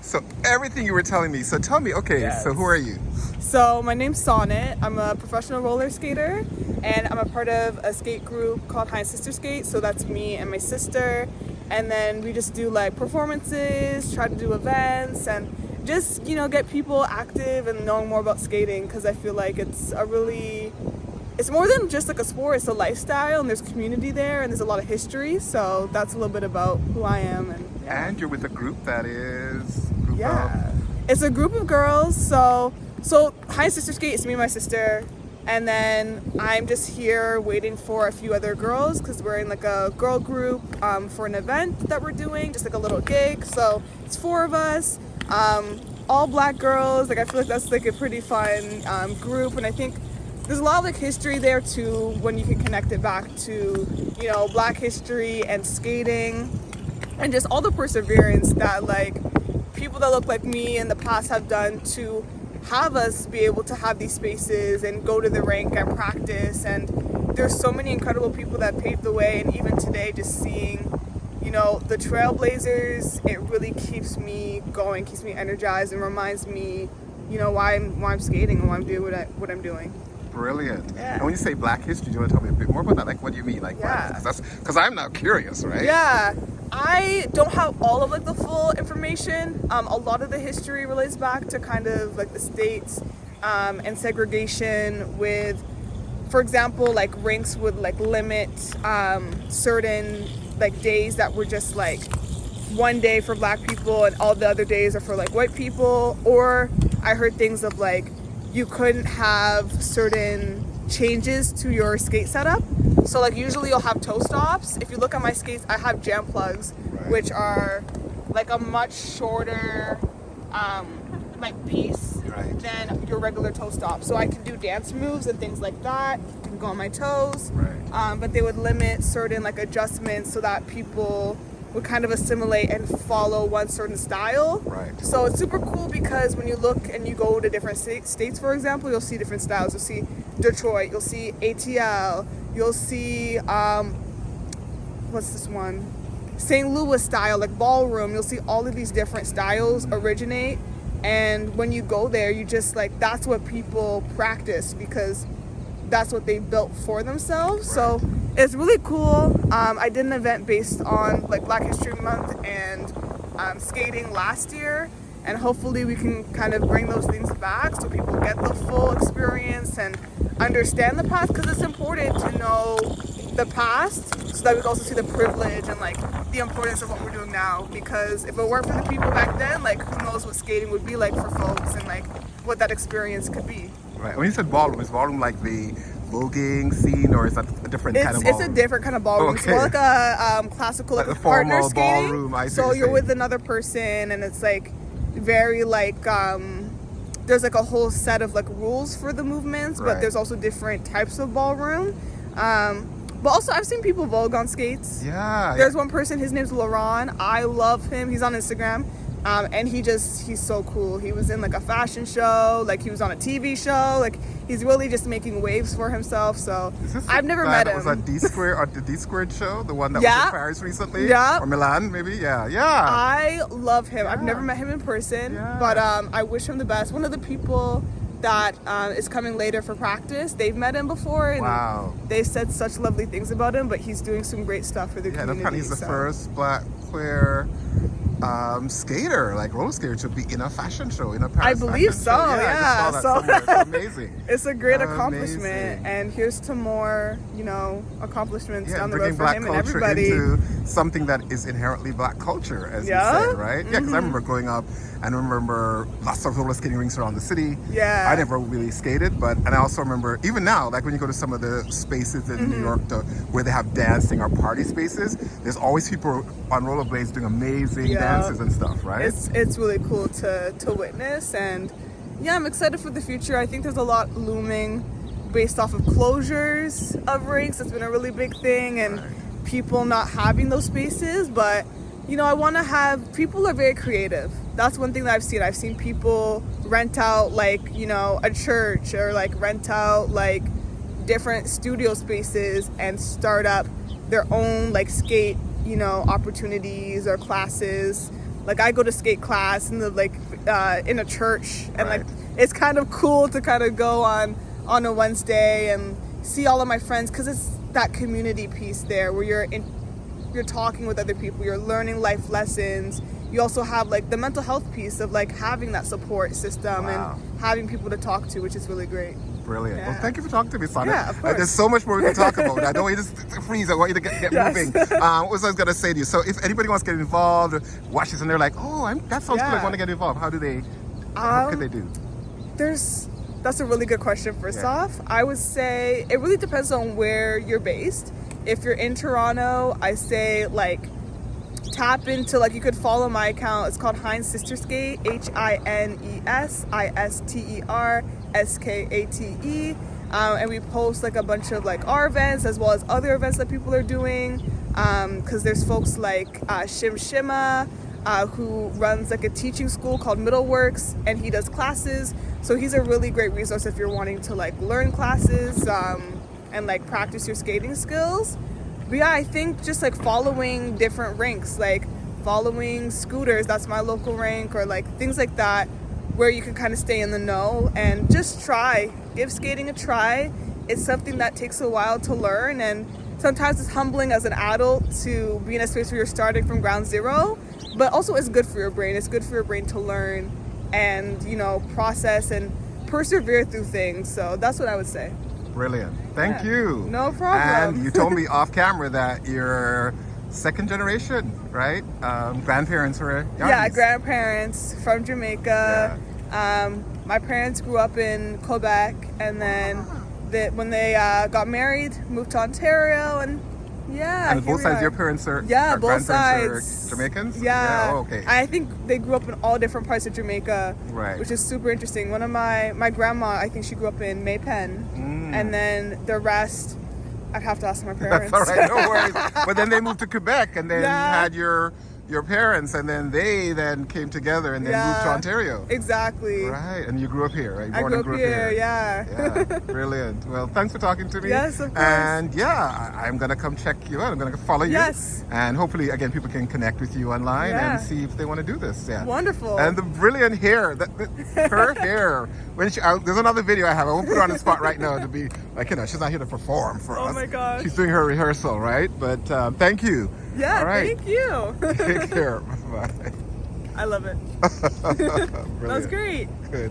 So everything you were telling me. So tell me, okay, Yes. so who are you? So my name's Sonnet. I'm a professional roller skater, and I'm a part of a skate group called High Sister Skate. So that's me and my sister, and then we just do like performances, try to do events, and just get people active and knowing more about skating, because I feel like it's more than just like a sport. It's a lifestyle, and there's community there, and there's a lot of history. So that's a little bit about who I am. And you're with a group that is It's a group of girls. So High Sister Skate is me and my sister, and then I'm just here waiting for a few other girls because we're in like a girl group for an event that we're doing, just like a little gig. So it's 4 of us, all black girls. Like I feel like that's like a pretty fun group, and I think there's a lot of like history there too when you can connect it back to black history and skating, and just all the perseverance that like people that look like me in the past have done to have us be able to have these spaces and go to the rink and practice. And there's so many incredible people that paved the way, and even today just seeing the trailblazers, it really keeps me going, keeps me energized, and reminds me why I'm skating and why I'm doing what I'm doing. Brilliant. Yeah. And when you say black history, do you want to tell me a bit more about that? Like, what do you mean? Like, Yeah. because I'm now curious, right? Yeah, I don't have all of like the full information. A lot of the history relates back to kind of like the states and segregation with, for example, like rinks would like limit certain like days that were just like one day for black people and all the other days are for like white people. Or I heard things of like you couldn't have certain changes to your skate setup. So like usually you'll have toe stops. If you look at my skates, I have jam plugs, Right. which are like a much shorter like piece Right. than your regular toe stop. So I can do dance moves and things like that. I can go on my toes. Right. But they would limit certain like adjustments so that people would kind of assimilate and follow one certain style. Right. So it's super cool because when you look and you go to different states, for example, you'll see different styles. You'll see Detroit, you'll see ATL, you'll see, what's this one? St. Louis style, like ballroom. You'll see all of these different styles originate. And when you go there, you just like, that's what people practice because that's what they built for themselves. So it's really cool. I did an event based on like Black History Month and skating last year, and hopefully we can kind of bring those things back so people get the full experience and understand the past, because it's important to know the past so that we can also see the privilege and like the importance of what we're doing now. Because if it weren't for the people back then, like who knows what skating would be like for folks and like what that experience could be. Right. When you said ballroom, is ballroom like the voguing scene, or is that a different kind of ballroom? It's a different kind of ballroom. Okay. It's more like a classical, Like like the partner formal skating. ballroom, I see So what you're you're with saying. another person, and it's like very like there's like a whole set of like rules for the movements, Right. but there's also different types of ballroom. But also I've seen people vogue on skates. Yeah. There's one person, his name's Laron. I love him. He's on Instagram. And he's so cool. He was in like a fashion show, like he was on a TV show, like he's really just making waves for himself. So Is this I've never the met guy him. that was at D Square, or the D Squared show, the one that was Yeah. in Paris recently, Yeah. or Milan, maybe. Yeah. I love him. I've Yeah. never met him in person, Yeah. but I wish him the best. One of the people that is coming later for practice, they've met him before, and Wow. they said such lovely things about him, but he's doing some great stuff for the Yeah, and community. apparently he's the so. first black queer skater, like roller skater, to be in a fashion show, in a Paris I believe fashion so, show. I yeah, just saw that so- somewhere. It's amazing. It's a great Amazing. accomplishment, and here's to more, accomplishments Yeah, down the bringing road for black him and culture everybody. into something that is inherently black culture, as Yeah? you say, right? Yeah, because I remember growing up, and I remember lots of roller skating rinks around the city. Yeah. I never really skated, and I also remember, even now, like when you go to some of the spaces in New York where they have dancing or party spaces, there's always people on rollerblades doing amazing Yeah. dances and stuff, right? It's really cool to witness, and yeah, I'm excited for the future. I think there's a lot looming based off of closures of rinks. It's been a really big thing, and people not having those spaces. But I want to have, people are very creative. That's one thing that I've seen. I've seen people rent out like a church, or like rent out like different studio spaces and start up their own like skate opportunities or classes. like I go to skate class in the like in a church, and Right. like it's kind of cool to kind of go on a Wednesday and see all of my friends, because it's that community piece there where you're talking with other people, you're learning life lessons. You also have like the mental health piece of like having that support system Wow. and having people to talk to, which is really great. Brilliant. Well, Yeah. thank you for talking to me, Sonnet. Yeah, of course. There's so much more we can talk about. I don't want you to freeze. I want you to get Yes. moving. What was I going to say to you? So if anybody wants to get involved, or watch this and they're like, oh, that sounds cool. I Yeah. want to get involved. What could they do? That's a really good question. First Yeah. off, I would say it really depends on where you're based. If you're in Toronto, I say like tap into, like, you could follow my account. It's called Hines Sister Skate, HINESISTERSKATE. And we post like a bunch of like our events as well as other events that people are doing, because there's folks like Shim Shima, who runs like a teaching school called Middleworks, and he does classes. So he's a really great resource if you're wanting to like learn classes and like practice your skating skills. But yeah, I think just like following different rinks, like following Scooters, that's my local rink, or like things like that, where you can kind of stay in the know and just give skating a try. It's something that takes a while to learn, and sometimes it's humbling as an adult to be in a space where you're starting from ground zero, but also it's good for your brain. It's good for your brain to learn and, you know, process and persevere through things. So that's what I would say. Brilliant. Thank Yeah. you. No problem. And you told me off camera that you're second generation, right? Grandparents were Yeah, Yardies. grandparents from Jamaica. My parents grew up in Quebec, and then when they got married, moved to Ontario, and yeah. And here both we sides, are. your parents are Yeah, or both grandparents sides. are Jamaicans? Yeah. Oh, okay. I think they grew up in all different parts of Jamaica, Right. which is super interesting. One of my grandma, I think she grew up in Maypen, Mm. and then the rest, I'd have to ask my parents. That's all right, no worries. But then they moved to Quebec, and then Yeah. you had your parents, and then they came together and then moved to Yeah. Ontario. Exactly. Right, and you grew up here, right? I Born grew and up here, yeah. Yeah, brilliant. Well, thanks for talking to me. Yes, of course. And yeah, I'm gonna come check you out. I'm gonna follow you. Yes. And hopefully, again, people can connect with you online Yeah. and see if they want to do this. Yeah. Wonderful. And the brilliant hair, her hair. When there's another video I have. I won't put her on the spot right now to be like, she's not here to perform for us. Oh my gosh. She's doing her rehearsal, right? But thank you. Yeah, All right. thank you. Take care. Bye. I love it. Brilliant. That's great. Good.